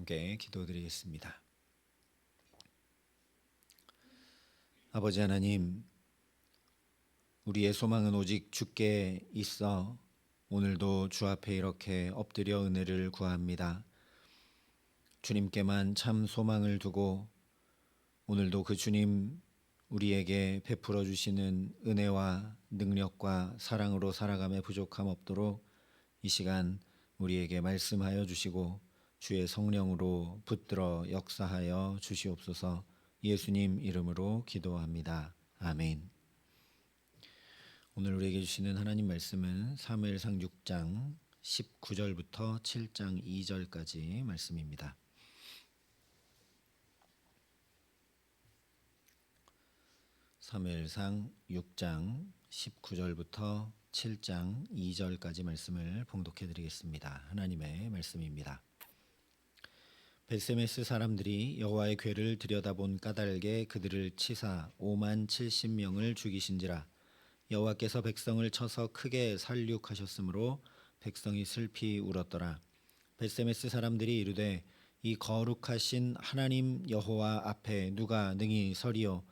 함께 기도드리겠습니다. 아버지 하나님, 우리의 소망은 오직 주께 있어 오늘도 주 앞에 이렇게 엎드려 은혜를 구합니다. 주님께만 참 소망을 두고 오늘도 그 주님 우리에게 베풀어 주시는 은혜와 능력과 사랑으로 살아감에 부족함 없도록 이 시간 우리에게 말씀하여 주시고 주의 성령으로 붙들어 역사하여 주시옵소서. 예수님 이름으로 기도합니다. 아멘. 오늘 우리에게 주시는 하나님 말씀은 사무엘상 6장 19절부터 7장 2절까지 말씀입니다. 사무엘상 6장 19절부터 7장 2절까지 말씀을 봉독해 드리겠습니다. 하나님의 말씀입니다. 벳세메스 사람들이 여호와의 궤를 들여다본 까닭에 그들을 치사 5만 70명을 죽이신지라. 여호와께서 백성을 쳐서 크게 살육하셨으므로 백성이 슬피 울었더라. 벳세메스 사람들이 이르되 이 거룩하신 하나님 여호와 앞에 누가 능히 서리요?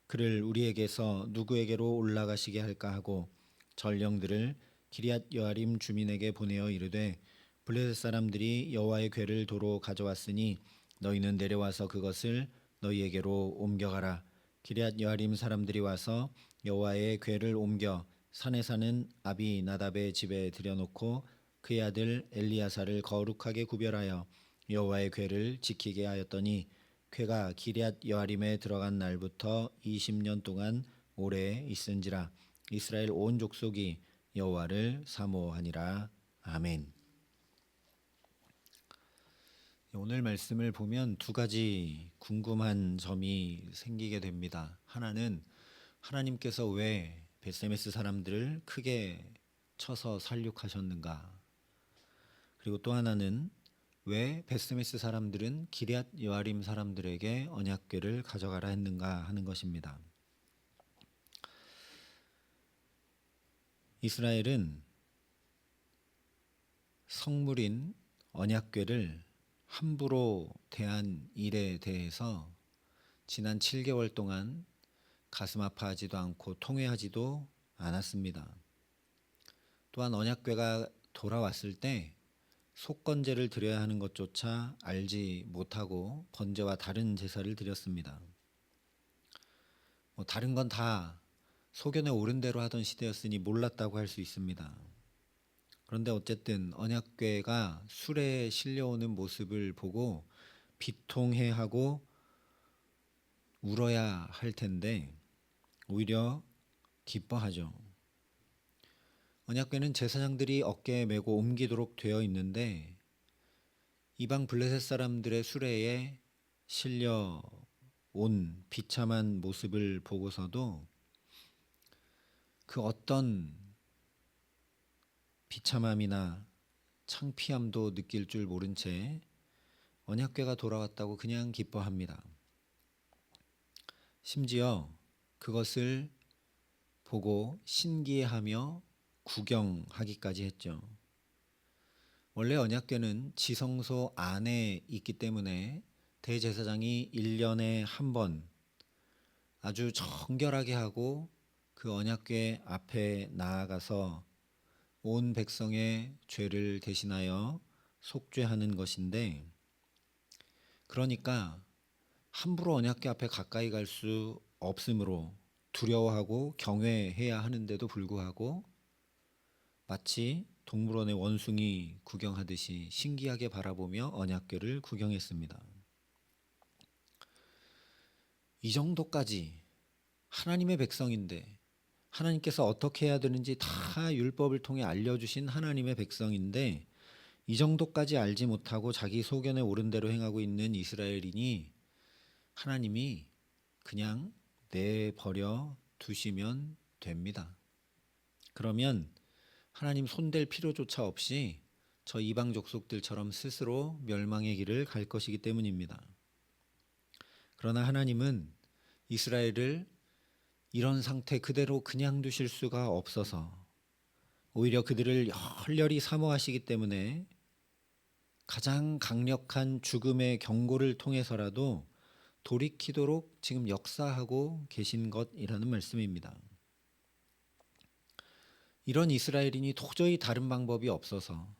그를 우리에게서 누구에게로 올라가시게 할까 하고 전령들을 기럇 여아림 주민에게 보내어 이르되 블레셋 사람들이 여호와의 궤를 도로 가져왔으니 너희는 내려와서 그것을 너희에게로 옮겨가라. 기럇 여아림 사람들이 와서 여호와의 궤를 옮겨 산에 사는 아비나답의 집에 들여놓고 그의 아들 엘리야사를 거룩하게 구별하여 여호와의 궤를 지키게 하였더니 궤가 기럇 여아림에 들어간 날부터 20년 동안 오래 있은지라. 이스라엘 온 족속이 여호와를 사모하니라. 아멘. 오늘 말씀을 보면 두 가지 궁금한 점이 생기게 됩니다. 하나는 하나님께서 왜 벳세메스 사람들을 크게 쳐서 살육하셨는가? 그리고 또 하나는 왜 벳세메스 사람들은 기럇 여아림 사람들에게 언약궤를 가져가라 했는가 하는 것입니다. 이스라엘은 성물인 언약궤를 함부로 대한 일에 대해서 지난 7개월 동안 가슴 아파하지도 않고 통회하지도 않았습니다. 또한 언약궤가 돌아왔을 때 속건제를 드려야 하는 것조차 알지 못하고 번제와 다른 제사를 드렸습니다. 다른 건 다 소견에 오른 대로 하던 시대였으니 몰랐다고 할 수 있습니다. 그런데 어쨌든 언약궤가 수레에 실려오는 모습을 보고 비통해하고 울어야 할 텐데 오히려 기뻐하죠. 언약궤는 제사장들이 어깨에 메고 옮기도록 되어 있는데 이방 블레셋 사람들의 수레에 실려 온 비참한 모습을 보고서도 그 어떤 비참함이나 창피함도 느낄 줄 모른 채 언약궤가 돌아왔다고 그냥 기뻐합니다. 심지어 그것을 보고 신기해하며 구경하기까지 했죠. 원래 언약궤는 지성소 안에 있기 때문에 대제사장이 1년에 한 번 아주 정결하게 하고 그 언약궤 앞에 나아가서 온 백성의 죄를 대신하여 속죄하는 것인데, 그러니까 함부로 언약궤 앞에 가까이 갈 수 없으므로 두려워하고 경외해야 하는데도 불구하고 마치 동물원의 원숭이 구경하듯이 신기하게 바라보며 언약궤를 구경했습니다. 이 정도까지 하나님의 백성인데, 하나님께서 어떻게 해야 되는지 다 율법을 통해 알려주신 하나님의 백성인데 이 정도까지 알지 못하고 자기 소견에 오른 대로 행하고 있는 이스라엘인이 하나님이 그냥 내버려 두시면 됩니다. 그러면 하나님 손댈 필요조차 없이 저 이방 족속들처럼 스스로 멸망의 길을 갈 것이기 때문입니다. 그러나 하나님은 이스라엘을 이런 상태 그대로 그냥 두실 수가 없어서 오히려 그들을 열렬히 사모하시기 때문에 가장 강력한 죽음의 경고를 통해서라도 돌이키도록 지금 역사하고 계신 것이라는 말씀입니다. 이런 이스라엘인이 도저히 다른 방법이 없어서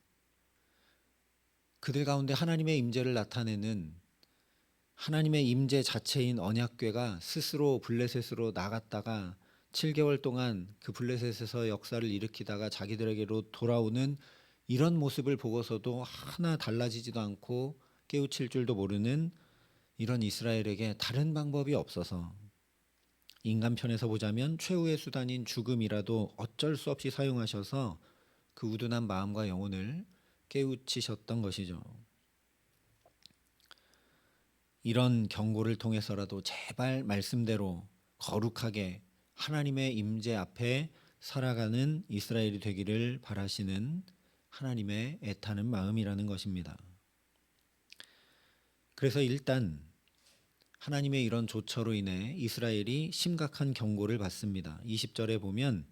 그들 가운데 하나님의 임재를 나타내는 하나님의 임재 자체인 언약궤가 스스로 블레셋으로 나갔다가 7개월 동안 그 블레셋에서 역사를 일으키다가 자기들에게로 돌아오는 이런 모습을 보고서도 하나 달라지지도 않고 깨우칠 줄도 모르는 이런 이스라엘에게 다른 방법이 없어서 인간 편에서 보자면 최후의 수단인 죽음이라도 어쩔 수 없이 사용하셔서 그 우둔한 마음과 영혼을 깨우치셨던 것이죠. 이런 경고를 통해서라도 제발 말씀대로 거룩하게 하나님의 임재 앞에 살아가는 이스라엘이 되기를 바라시는 하나님의 애타는 마음이라는 것입니다. 그래서 일단 하나님의 이런 조처로 인해 이스라엘이 심각한 경고를 받습니다. 20절에 보면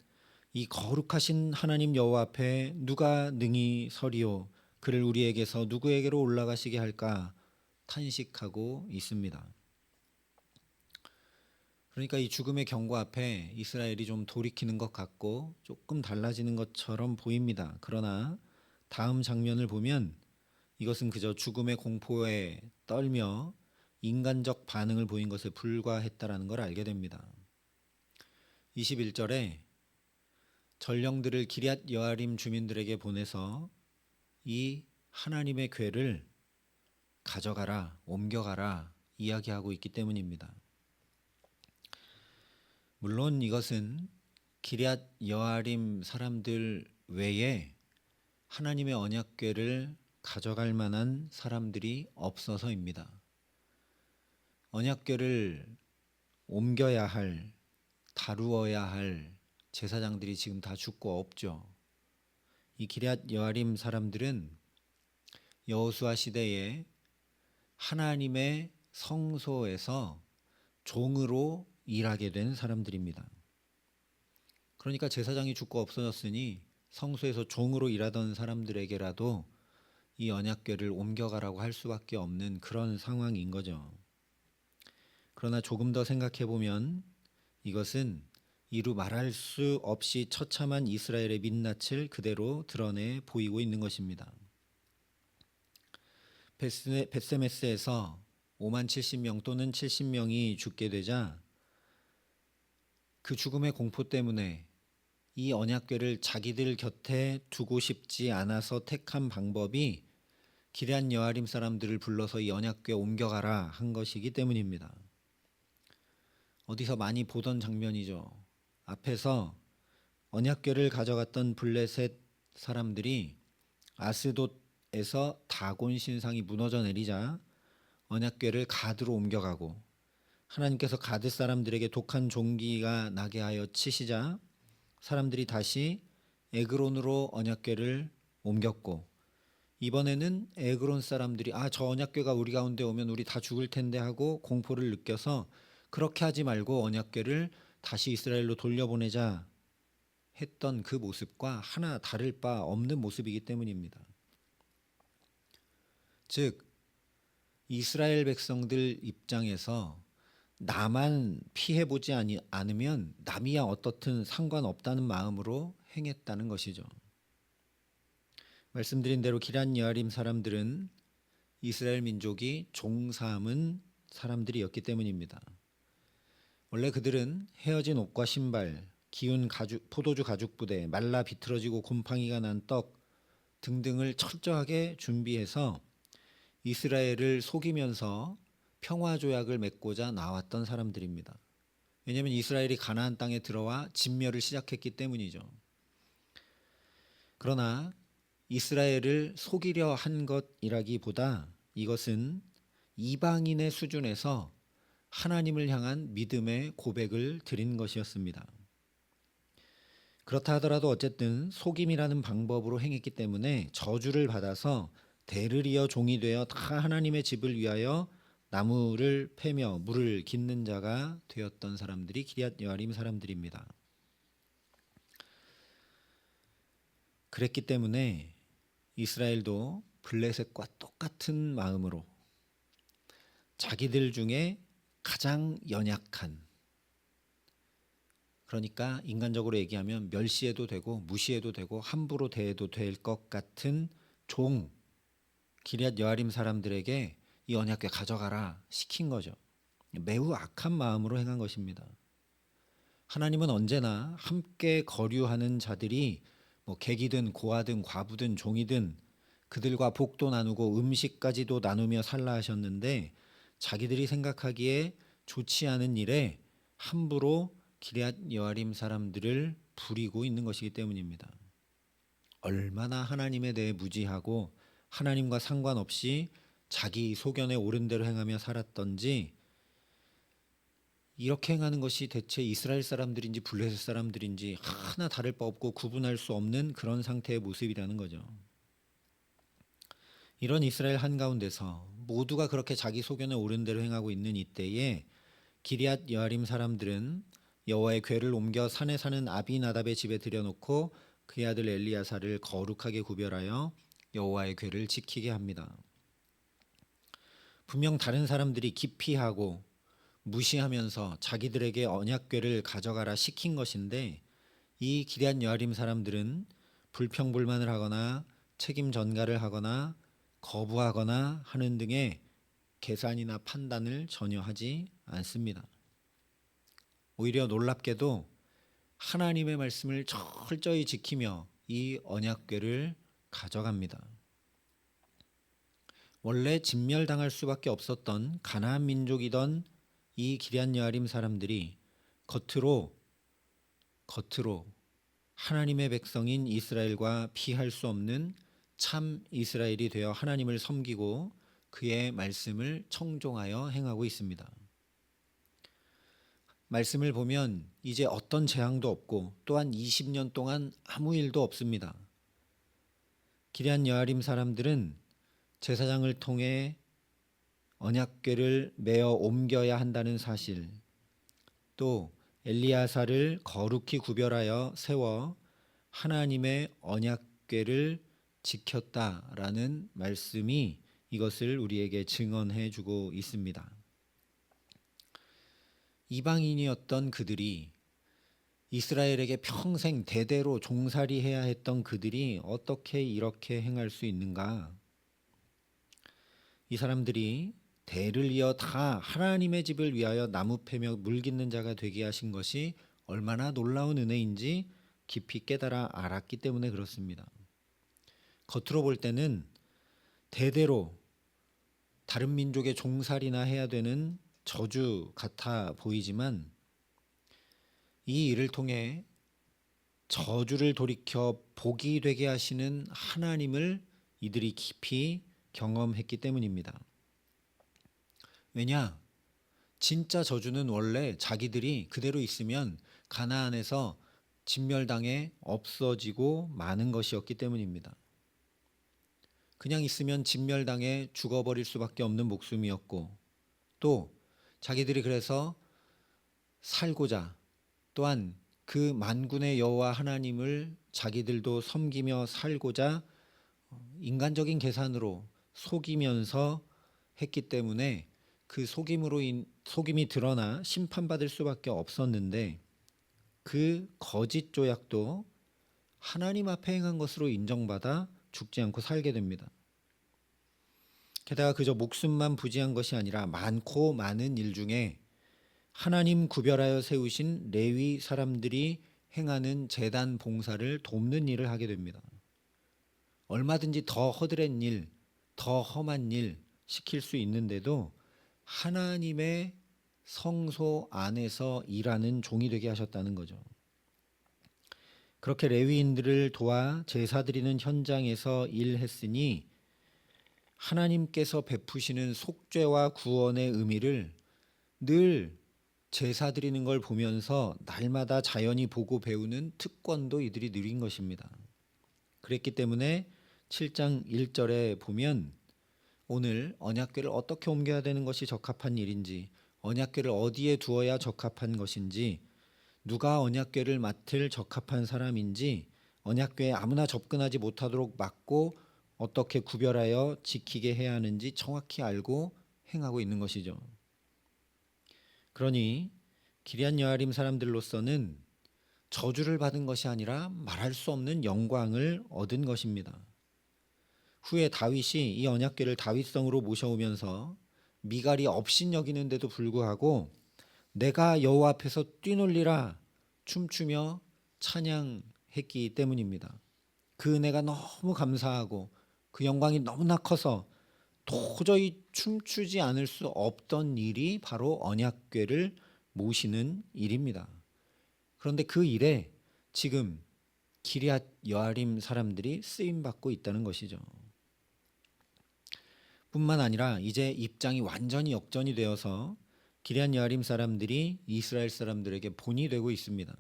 이 거룩하신 하나님 여호와 앞에 누가 능히 서리요 그를 우리에게서 누구에게로 올라가시게 할까 탄식하고 있습니다. 그러니까 이 죽음의 경고 앞에 이스라엘이 좀 돌이키는 것 같고 조금 달라지는 것처럼 보입니다. 그러나 다음 장면을 보면 이것은 그저 죽음의 공포에 떨며 인간적 반응을 보인 것에 불과했다라는 걸 알게 됩니다. 21절에 전령들을 기럇 여아림 주민들에게 보내서 이 하나님의 궤를 가져가라, 옮겨가라 이야기하고 있기 때문입니다. 물론 이것은 기럇 여아림 사람들 외에 하나님의 언약궤를 가져갈 만한 사람들이 없어서입니다. 언약궤를 옮겨야 할, 다루어야 할 제사장들이 지금 다 죽고 없죠. 이 기럇 여아림 사람들은 여호수아 시대에 하나님의 성소에서 종으로 일하게 된 사람들입니다. 그러니까 제사장이 죽고 없어졌으니 성소에서 종으로 일하던 사람들에게라도 이 언약궤를 옮겨가라고 할 수밖에 없는 그런 상황인 거죠. 그러나 조금 더 생각해 보면 이것은 이루 말할 수 없이 처참한 이스라엘의 민낯을 그대로 드러내 보이고 있는 것입니다. 벳세메스에서 5만 70명 또는 70명이 죽게 되자 그 죽음의 공포 때문에 이 언약궤를 자기들 곁에 두고 싶지 않아서 택한 방법이 기럇 여아림 사람들을 불러서 이 언약궤 옮겨가라 한 것이기 때문입니다. 어디서 많이 보던 장면이죠. 앞에서 언약궤를 가져갔던 블레셋 사람들이 아스돗에서 다곤 신상이 무너져 내리자 언약궤를 가드로 옮겨가고 하나님께서 가드 사람들에게 독한 종기가 나게 하여 치시자 사람들이 다시 에그론으로 언약궤를 옮겼고 이번에는 에그론 사람들이 저 언약궤가 우리 가운데 오면 우리 다 죽을 텐데 하고 공포를 느껴서 그렇게 하지 말고 언약궤를 다시 이스라엘로 돌려보내자 했던 그 모습과 하나 다를 바 없는 모습이기 때문입니다. 즉 이스라엘 백성들 입장에서 나만 피해보지 않으면 남이야 어떻든 상관없다는 마음으로 행했다는 것이죠. 말씀드린 대로 기럇 여아림 사람들은 이스라엘 민족이 종삼은 사람들이었기 때문입니다. 원래 그들은 헤어진 옷과 신발, 기운 포도주 가죽 부대, 말라 비틀어지고 곰팡이가 난 떡 등등을 철저하게 준비해서 이스라엘을 속이면서 평화 조약을 맺고자 나왔던 사람들입니다. 왜냐하면 이스라엘이 가나안 땅에 들어와 진멸을 시작했기 때문이죠. 그러나 이스라엘을 속이려 한 것이라기보다 이것은 이방인의 수준에서 하나님을 향한 믿음의 고백을 드린 것이었습니다. 그렇다 하더라도 어쨌든 속임이라는 방법으로 행했기 때문에 저주를 받아서 대를 이어 종이 되어 다 하나님의 집을 위하여 나무를 패며 물을 깃는 자가 되었던 사람들이 기럇 여아림 사람들입니다. 그랬기 때문에 이스라엘도 블레셋과 똑같은 마음으로 자기들 중에 가장 연약한, 그러니까 인간적으로 얘기하면 멸시해도 되고 무시해도 되고 함부로 대해도 될 것 같은 종 기럇 여아림 사람들에게 이 언약궤 가져가라 시킨 거죠. 매우 악한 마음으로 행한 것입니다. 하나님은 언제나 함께 거류하는 자들이 뭐 객이든 고아든 과부든 종이든 그들과 복도 나누고 음식까지도 나누며 살라 하셨는데, 자기들이 생각하기에 좋지 않은 일에 함부로 기럇 여아림 사람들을 부리고 있는 것이기 때문입니다. 얼마나 하나님에 대해 무지하고 하나님과 상관없이 자기 소견에 옳은 대로 행하며 살았던지, 이렇게 행하는 것이 대체 이스라엘 사람들인지 블레셋 사람들인지 하나 다를 바 없고 구분할 수 없는 그런 상태의 모습이라는 거죠. 이런 이스라엘 한가운데서 모두가 그렇게 자기 소견에 옳은 대로 행하고 있는 이때에 기럇 여아림 사람들은 여호와의 궤를 옮겨 산에 사는 아비나답의 집에 들여놓고 그의 아들 엘리야사를 거룩하게 구별하여 여호와의 궤를 지키게 합니다. 분명 다른 사람들이 기피하고 무시하면서 자기들에게 언약궤를 가져가라 시킨 것인데, 이 기럇 여아림 사람들은 불평불만을 하거나 책임 전가를 하거나 거부하거나 하는 등의 계산이나 판단을 전혀 하지 않습니다. 오히려 놀랍게도 하나님의 말씀을 철저히 지키며 이 언약궤를 가져갑니다. 원래 진멸당할 수밖에 없었던 가나안 민족이던 이 기럇 여아림 사람들이 겉으로 하나님의 백성인 이스라엘과 피할 수 없는 참 이스라엘이 되어 하나님을 섬기고 그의 말씀을 청종하여 행하고 있습니다. 말씀을 보면 이제 어떤 재앙도 없고 또한 20년 동안 아무 일도 없습니다. 기럇 여아림 사람들은 제사장을 통해 언약궤를 메어 옮겨야 한다는 사실, 또 엘리야사를 거룩히 구별하여 세워 하나님의 언약궤를 지켰다라는 말씀이 이것을 우리에게 증언해 주고 있습니다. 이방인이었던 그들이, 이스라엘에게 평생 대대로 종살이해야 했던 그들이 어떻게 이렇게 행할 수 있는가? 이 사람들이 대를 이어 다 하나님의 집을 위하여 나무 패며 물 깃는 자가 되게 하신 것이 얼마나 놀라운 은혜인지 깊이 깨달아 알았기 때문에 그렇습니다. 겉으로 볼 때는 대대로 다른 민족의 종살이나 해야 되는 저주 같아 보이지만, 이 일을 통해 저주를 돌이켜 복이 되게 하시는 하나님을 이들이 깊이 경험했기 때문입니다. 왜냐? 진짜 저주는 원래 자기들이 그대로 있으면 가나안에서 진멸당해 없어지고 마는 것이었기 때문입니다. 그냥 있으면 진멸당해 죽어버릴 수밖에 없는 목숨이었고, 또 자기들이 그래서 살고자, 또한 그 만군의 여호와 하나님을 자기들도 섬기며 살고자 인간적인 계산으로 속이면서 했기 때문에 그 속임이 드러나 심판받을 수밖에 없었는데, 그 거짓 조약도 하나님 앞에 행한 것으로 인정받아 죽지 않고 살게 됩니다. 게다가 그저 목숨만 부지한 것이 아니라 많고 많은 일 중에 하나님 구별하여 세우신 레위 사람들이 행하는 제단 봉사를 돕는 일을 하게 됩니다. 얼마든지 더 허드렛 일, 더 험한 일 시킬 수 있는데도 하나님의 성소 안에서 일하는 종이 되게 하셨다는 거죠. 그렇게 레위인들을 도와 제사 드리는 현장에서 일했으니 하나님께서 베푸시는 속죄와 구원의 의미를 늘 제사 드리는 걸 보면서 날마다 자연히 보고 배우는 특권도 이들이 누린 것입니다. 그랬기 때문에 7장 1절에 보면 오늘 언약궤를 어떻게 옮겨야 되는 것이 적합한 일인지, 언약궤를 어디에 두어야 적합한 것인지, 누가 언약궤를 맡을 적합한 사람인지, 언약궤에 아무나 접근하지 못하도록 막고 어떻게 구별하여 지키게 해야 하는지 정확히 알고 행하고 있는 것이죠. 그러니 기럇 여아림 사람들로서는 저주를 받은 것이 아니라 말할 수 없는 영광을 얻은 것입니다. 후에 다윗이 이 언약궤를 다윗성으로 모셔오면서 미갈이 업신여기는데도 불구하고 내가 여호와 앞에서 뛰놀리라 춤추며 찬양했기 때문입니다. 그 은혜가 너무 감사하고 그 영광이 너무나 커서 도저히 춤추지 않을 수 없던 일이 바로 언약궤를 모시는 일입니다. 그런데 그 일에 지금 기럇 여아림 사람들이 쓰임 받고 있다는 것이죠. 뿐만 아니라 이제 입장이 완전히 역전이 되어서 기럇 여아림 사람들이 이스라엘 사람들에게 본이 되고 있습니다.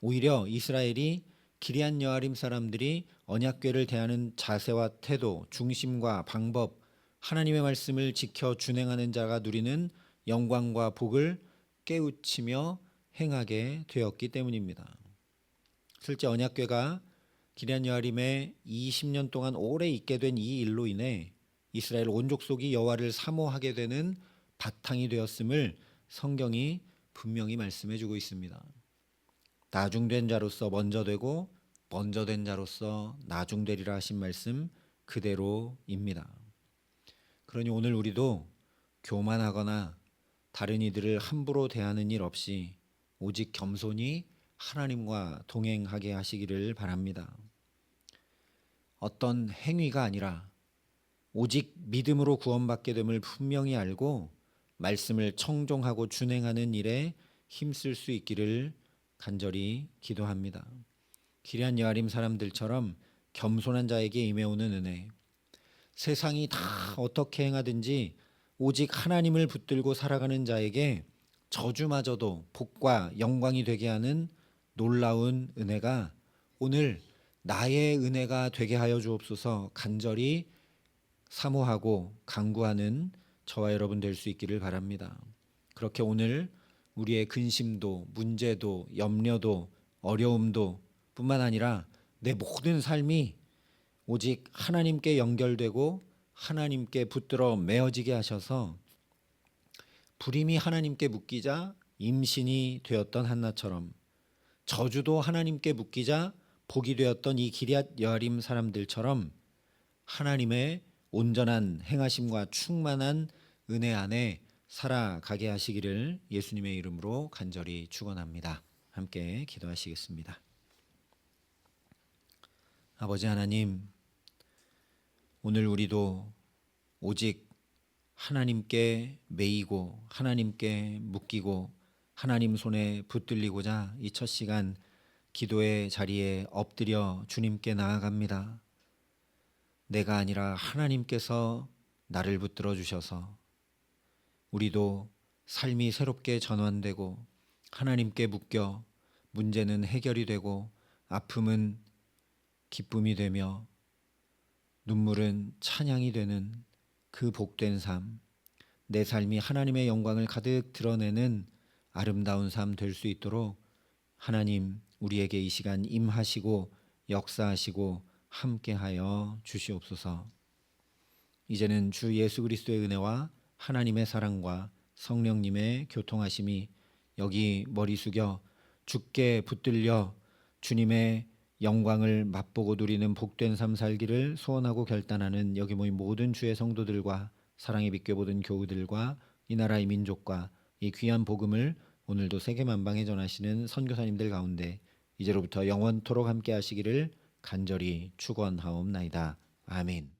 오히려 이스라엘이 기럇 여아림 사람들이 언약궤를 대하는 자세와 태도, 중심과 방법, 하나님의 말씀을 지켜 준행하는 자가 누리는 영광과 복을 깨우치며 행하게 되었기 때문입니다. 실제 언약궤가 기럇 여아림에 20년 동안 오래 있게 된 이 일로 인해 이스라엘 온 족속이 여호와를 사모하게 되는 바탕이 되었음을 성경이 분명히 말씀해 주고 있습니다. 나중된 자로서 먼저 되고 먼저 된 자로서 나중되리라 하신 말씀 그대로입니다. 그러니 오늘 우리도 교만하거나 다른 이들을 함부로 대하는 일 없이 오직 겸손히 하나님과 동행하게 하시기를 바랍니다. 어떤 행위가 아니라 오직 믿음으로 구원받게 됨을 분명히 알고 말씀을 청종하고 준행하는 일에 힘쓸 수 있기를 간절히 기도합니다. 기럇 여아림 사람들처럼 겸손한 자에게 임해오는 은혜, 세상이 다 어떻게 행하든지 오직 하나님을 붙들고 살아가는 자에게 저주마저도 복과 영광이 되게 하는 놀라운 은혜가 오늘 나의 은혜가 되게 하여 주옵소서 간절히 사모하고 간구하는 저와 여러분 될 수 있기를 바랍니다. 그렇게 오늘 우리의 근심도, 문제도, 염려도, 어려움도 뿐만 아니라 내 모든 삶이 오직 하나님께 연결되고 하나님께 붙들어 메어지게 하셔서 불임이 하나님께 묶이자 임신이 되었던 한나처럼 저주도 하나님께 묶이자 복이 되었던 이 기럇 여아림 사람들처럼 하나님의 온전한 행하심과 충만한 은혜 안에 살아가게 하시기를 예수님의 이름으로 간절히 축원합니다. 함께 기도하시겠습니다. 아버지 하나님, 오늘 우리도 오직 하나님께 매이고 하나님께 묶이고 하나님 손에 붙들리고자 이 첫 시간 기도의 자리에 엎드려 주님께 나아갑니다. 내가 아니라 하나님께서 나를 붙들어 주셔서 우리도 삶이 새롭게 전환되고 하나님께 묶여 문제는 해결이 되고 아픔은 기쁨이 되며 눈물은 찬양이 되는 그 복된 삶, 내 삶이 하나님의 영광을 가득 드러내는 아름다운 삶 될 수 있도록 하나님 우리에게 이 시간 임하시고 역사하시고 함께하여 주시옵소서. 이제는 주 예수 그리스도의 은혜와 하나님의 사랑과 성령님의 교통하심이 여기 머리 숙여 주께 붙들려 주님의 영광을 맛보고 누리는 복된 삶 살기를 소원하고 결단하는 여기 모인 모든 주의 성도들과 사랑의 빛 교보든 교우들과 이 나라의 민족과 이 귀한 복음을 오늘도 세계만방에 전하시는 선교사님들 가운데 이제로부터 영원토록 함께 하시기를 간절히 축원하옵나이다. 아멘.